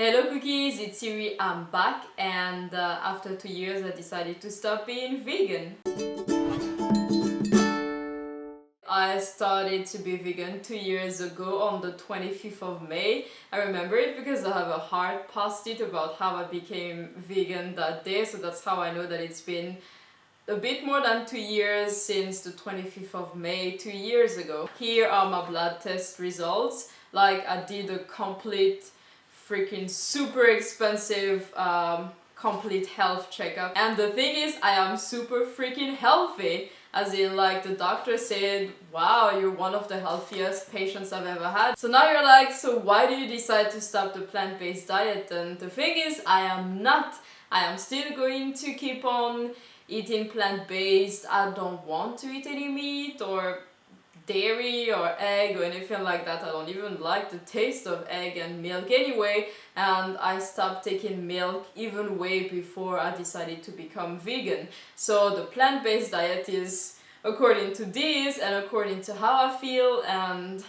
Hello cookies, it's Siri, I'm back and after 2 years I decided to stop being vegan. I started to be vegan 2 years ago on the 25th of May. I remember it because I have a heart post-it about how I became vegan that day, so that's how I know that it's been a bit more than 2 years since the 25th of May, 2 years ago. Here are my blood test results. Like, I did a complete freaking super expensive complete health checkup, and the thing is I am super freaking healthy, as in like the doctor said, wow, you're one of the healthiest patients I've ever had. So now you're like, so why do you decide to stop the plant-based diet? And the thing is, I am still going to keep on eating plant-based. I don't want to eat any meat or dairy or egg or anything like that. I don't even like the taste of egg and milk anyway, and I stopped taking milk even way before I decided to become vegan. So the plant-based diet is according to this and according to how I feel, and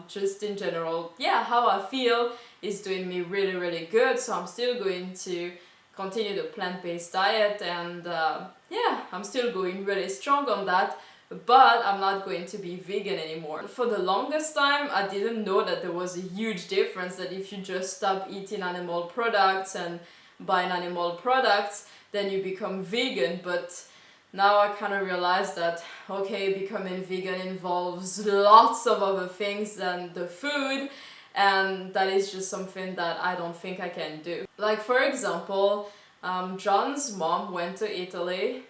just in general, yeah, how I feel is doing me really good. So I'm still going to continue the plant-based diet, and yeah, I'm still going really strong on that. But I'm not going to be vegan anymore. For the longest time, I didn't know that there was a huge difference, that if you just stop eating animal products and buying animal products, then you become vegan. But now I kind of realized that, okay, becoming vegan involves lots of other things than the food, and that is just something that I don't think I can do. Like, for example, John's mom went to Italy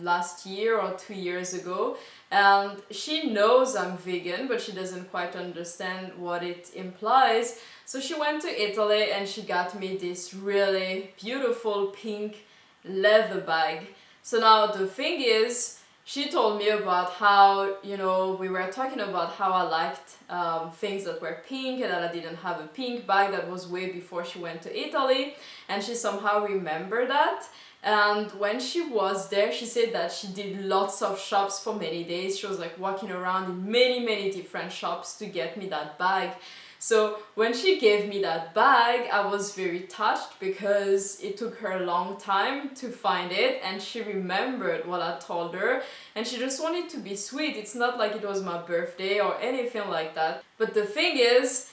last year or 2 years ago, and she knows I'm vegan, but she doesn't quite understand what it implies. So she went to Italy and she got me this really beautiful pink leather bag. So now the thing is, she told me about how, you know, we were talking about how I liked things that were pink and that I didn't have a pink bag. That was way before she went to Italy, and she somehow remembered that. And when she was there, she said that she did lots of shops for many days. She was like walking around in many different shops to get me that bag. So when she gave me that bag, I was very touched because it took her a long time to find it, and she remembered what I told her, and she just wanted to be sweet. It's not like it was my birthday or anything like that. But the thing is,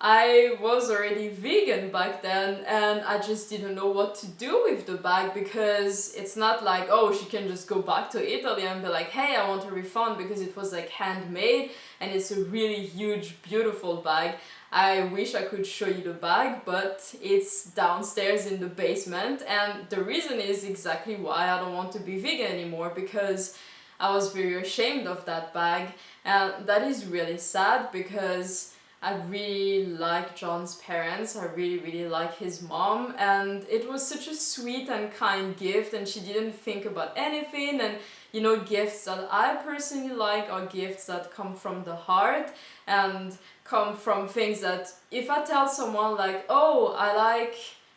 I was already vegan back then, and I just didn't know what to do with the bag, because it's not like, oh, she can just go back to Italy and be like, hey, I want a refund, because it was like handmade and it's a really huge, beautiful bag. I wish I could show you the bag, but it's downstairs in the basement, and the reason is exactly why I don't want to be vegan anymore, because I was very ashamed of that bag, and that is really sad, because I really like John's parents. I really like his mom, and it was such a sweet and kind gift, and she didn't think about anything. And you know, gifts that I personally like are gifts that come from the heart and come from things that, if I tell someone like, oh, I like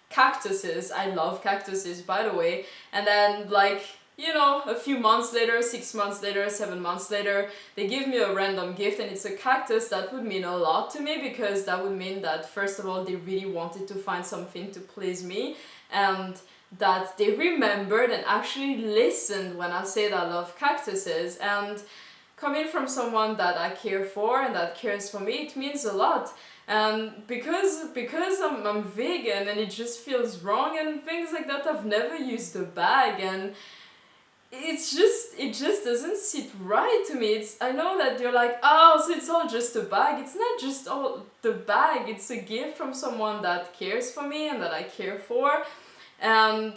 cactuses, I love cactuses by the way, and then like, you know, a few months later, 6 months later, 7 months later, they give me a random gift and it's a cactus, that would mean a lot to me, because that would mean that, first of all, they really wanted to find something to please me, and that they remembered and actually listened when I said I love cactuses. And coming from someone that I care for and that cares for me, it means a lot. And because I'm vegan and it just feels wrong and things like that, I've never used a bag, and it just doesn't sit right to me. I know that you're like, oh, so it's all just a bag. It's not just all the bag, it's a gift from someone that cares for me and that I care for. And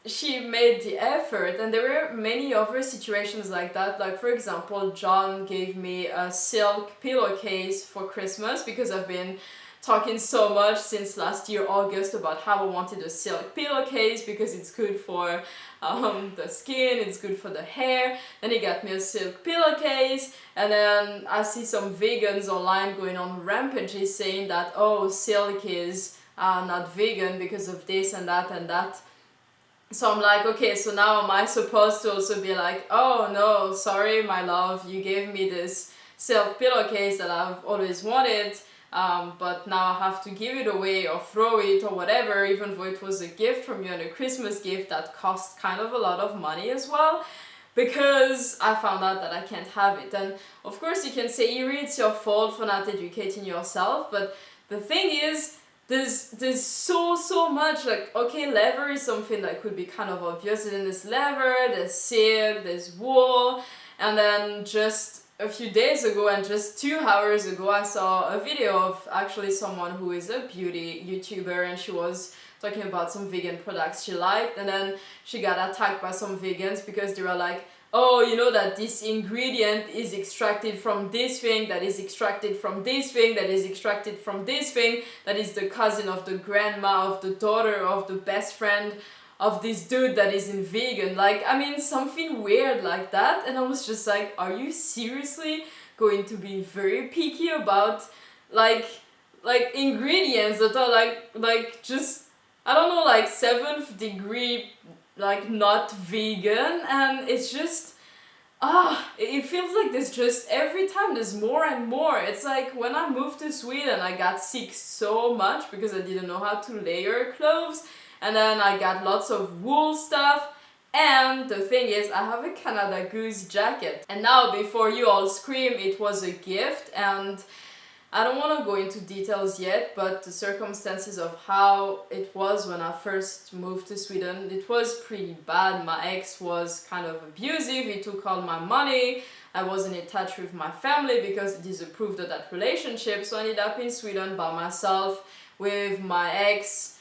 she made the effort, and there were many other situations like that. Like, for example, John gave me a silk pillowcase for Christmas, because I've been talking so much since last year August about how I wanted a silk pillowcase because it's good for the skin, it's good for the hair. Then he got me a silk pillowcase, and then I see some vegans online going on rampages saying that, oh, silk is not vegan because of this and that and that. So I'm like, okay, so now am I supposed to also be like, oh no, sorry my love, you gave me this silk pillowcase that I've always wanted, but now I have to give it away or throw it or whatever, even though it was a gift from you and a Christmas gift that cost kind of a lot of money as well, because I found out that I can't have it. And of course you can say, Iri, it's your fault for not educating yourself, but the thing is, there's so much, like, okay, leather is something that could be kind of obvious, and then there's leather, there's silk, there's wool, and then just a few days ago and just 2 hours ago I saw a video of actually someone who is a beauty YouTuber, and she was talking about some vegan products she liked, and then she got attacked by some vegans because they were like, oh, you know that this ingredient is extracted from this thing, that is extracted from this thing, that is extracted from this thing, that is the cousin of the grandma, of the daughter, of the best friend of this dude that isn't vegan. Like, I mean, something weird like that. And I was just like, are you seriously going to be very picky about like ingredients that are like just, I don't know, like 7th degree, like not vegan? And it's just, it feels like there's just, every time there's more and more. It's like when I moved to Sweden, I got sick so much because I didn't know how to layer clothes, and then I got lots of wool stuff. And the thing is, I have a Canada Goose jacket, and now before you all scream, it was a gift, and I don't want to go into details yet, but the circumstances of how it was when I first moved to Sweden, it was pretty bad. My ex was kind of abusive, he took all my money, I wasn't in touch with my family because he disapproved of that relationship, so I ended up in Sweden by myself with my ex,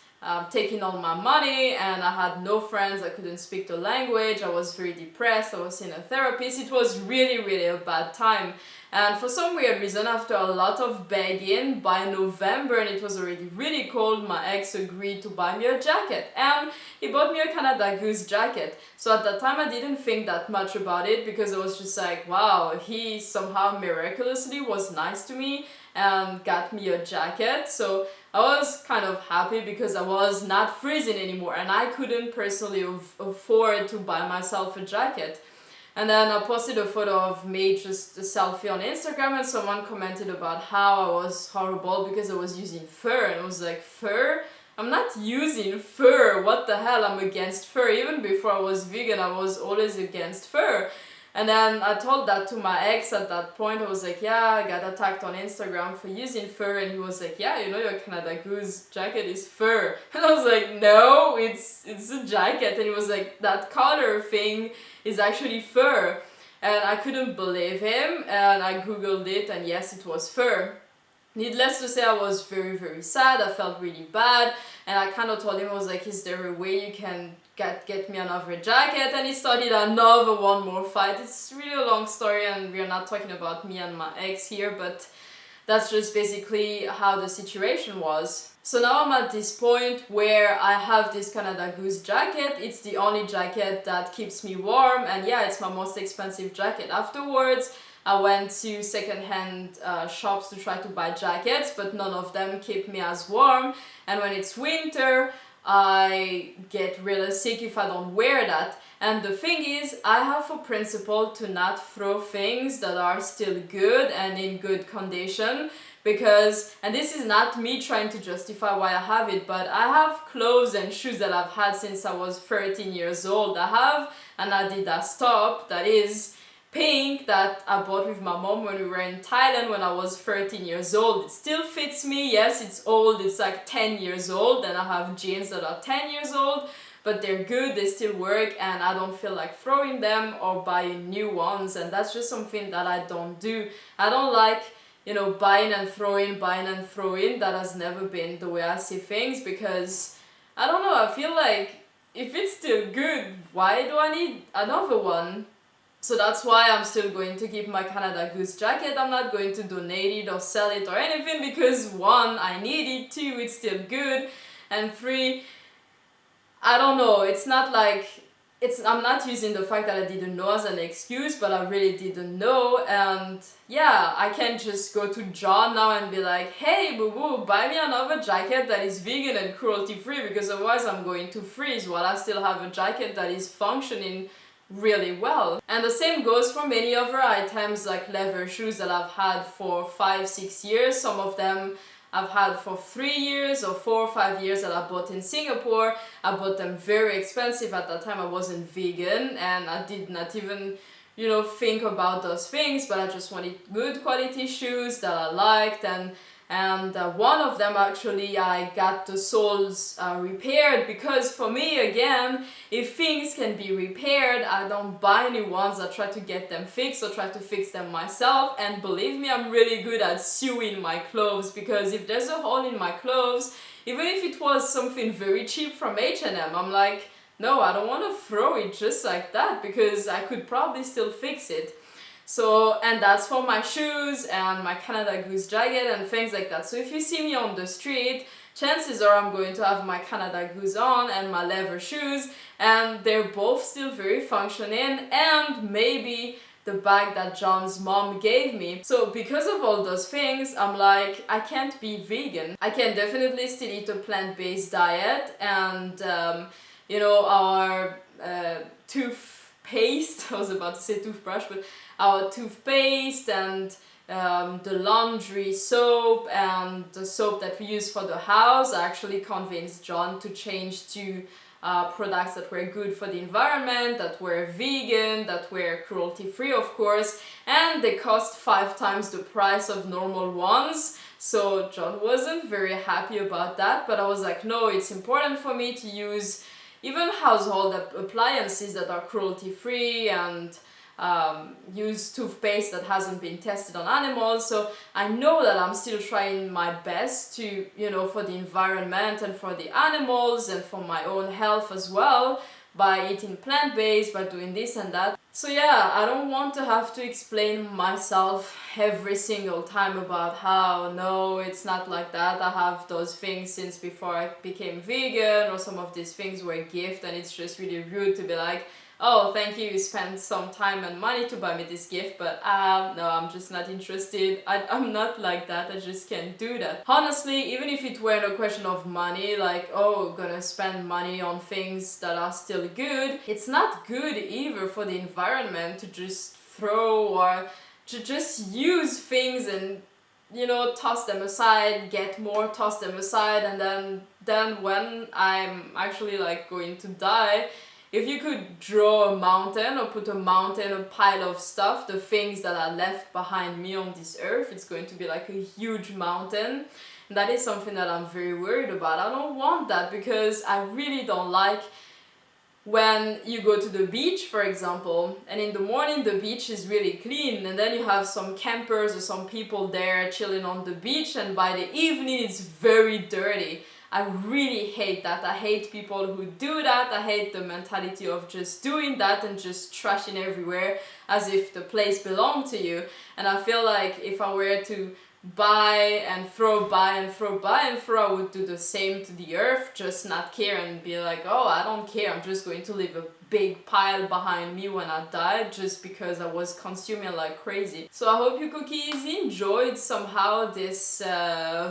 taking all my money, and I had no friends, I couldn't speak the language, I was very depressed, I was seeing a therapist. It was really a bad time. And for some weird reason, after a lot of begging, by November, and it was already really cold, my ex agreed to buy me a jacket. And he bought me a Canada Goose jacket. So at that time I didn't think that much about it, because I was just like, wow, he somehow miraculously was nice to me and got me a jacket. So I was kind of happy because I was not freezing anymore, and I couldn't personally afford to buy myself a jacket. And then I posted a photo of me, just a selfie on Instagram, and someone commented about how I was horrible because I was using fur. And I was like, fur? I'm not using fur, what the hell, I'm against fur. Even before I was vegan, I was always against fur. And then I told that to my ex at that point. I was like, yeah, I got attacked on Instagram for using fur. And he was like, yeah, you know, your Canada Goose jacket is fur. And I was like, no, it's a jacket. And he was like, that color thing is actually fur. And I couldn't believe him, and I googled it, and yes, it was fur. Needless to say, I was very sad, I felt really bad, and I kind of told him, I was like, is there a way you can get me another jacket? And he started one more fight. It's really a long story, and we're not talking about me and my ex here, but that's just basically how the situation was. So now I'm at this point where I have this Canada Goose jacket. It's the only jacket that keeps me warm, and yeah, it's my most expensive jacket. Afterwards, I went to second-hand shops to try to buy jackets, but none of them keep me as warm. And when it's winter, I get really sick if I don't wear that. And the thing is, I have a principle to not throw things that are still good and in good condition, because, and this is not me trying to justify why I have it, but I have clothes and shoes that I've had since I was 13 years old. I have an Adidas top that is pink that I bought with my mom when we were in Thailand when I was 13 years old. It still fits me. Yes, it's old, it's like 10 years old, and I have jeans that are 10 years old, but they're good, they still work, and I don't feel like throwing them or buying new ones. And that's just something that I don't do. I don't like, you know, buying and throwing. That has never been the way I see things, because I don't know, I feel like if it's still good, why do I need another one? So that's why I'm still going to keep my Canada Goose jacket. I'm not going to donate it or sell it or anything, because 1, I need it, 2, it's still good, and 3, I don't know, it's not like, I'm not using the fact that I didn't know as an excuse, but I really didn't know. And yeah, I can't just go to John now and be like, hey boo boo, buy me another jacket that is vegan and cruelty free, because otherwise I'm going to freeze while I still have a jacket that is functioning really well. And the same goes for many other items like leather shoes that I've had for 5-6 years. Some of them I've had for 3 years or 4 or 5 years that I bought in Singapore. I bought them very expensive. At that time I wasn't vegan and I did not even, you know, think about those things, but I just wanted good quality shoes that I liked. And one of them actually I got the soles repaired, because for me, again, if things can be repaired, I don't buy new ones. I try to get them fixed or try to fix them myself. And believe me, I'm really good at sewing my clothes, because if there's a hole in my clothes, even if it was something very cheap from H&M, I'm like, no, I don't want to throw it just like that, because I could probably still fix it. So, and that's for my shoes and my Canada Goose jacket and things like that. So if you see me on the street, chances are I'm going to have my Canada Goose on and my leather shoes, and they're both still very functioning, and maybe the bag that John's mom gave me. So because of all those things, I'm like, I can't be vegan. I can definitely still eat a plant-based diet, and you know, our toothpaste, I was about to say toothbrush, but our toothpaste and the laundry soap and the soap that we use for the house, I actually convinced John to change to products that were good for the environment, that were vegan, that were cruelty-free, of course, and they cost 5 times the price of normal ones. So John wasn't very happy about that, but I was like, no, it's important for me to use even household appliances that are cruelty-free, and use toothpaste that hasn't been tested on animals. So I know that I'm still trying my best to, you know, for the environment and for the animals and for my own health as well, by eating plant-based, by doing this and that. So yeah, I don't want to have to explain myself every single time about how, no, it's not like that. I have those things since before I became vegan, or some of these things were a gift, and it's just really rude to be like, oh, thank you, you spent some time and money to buy me this gift, but no, I'm just not interested. I'm not like that. I just can't do that. Honestly, even if it weren't a question of money, like, oh, gonna spend money on things that are still good, it's not good either for the environment to just throw or to just use things and, you know, toss them aside, get more, toss them aside, and then when I'm actually like going to die, if you could draw a mountain or put a mountain, a pile of stuff, the things that are left behind me on this earth, it's going to be like a huge mountain. And that is something that I'm very worried about. I don't want that, because I really don't like when you go to the beach, for example, and in the morning the beach is really clean, and then you have some campers or some people there chilling on the beach, and by the evening it's very dirty. I really hate that. I hate people who do that. I hate the mentality of just doing that and just trashing everywhere as if the place belonged to you. And I feel like if I were to buy and throw, buy and throw, buy and throw, I would do the same to the earth, just not care and be like, oh, I don't care, I'm just going to leave a big pile behind me when I die, just because I was consuming like crazy. So I hope you cookies enjoyed somehow this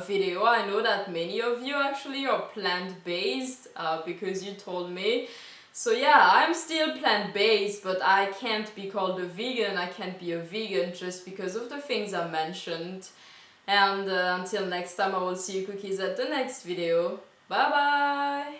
video. I know that many of you actually are plant-based because you told me. So yeah, I'm still plant-based, but I can't be called a vegan. I can't be a vegan just because of the things I mentioned. And until next time, I will see you cookies at the next video. Bye bye!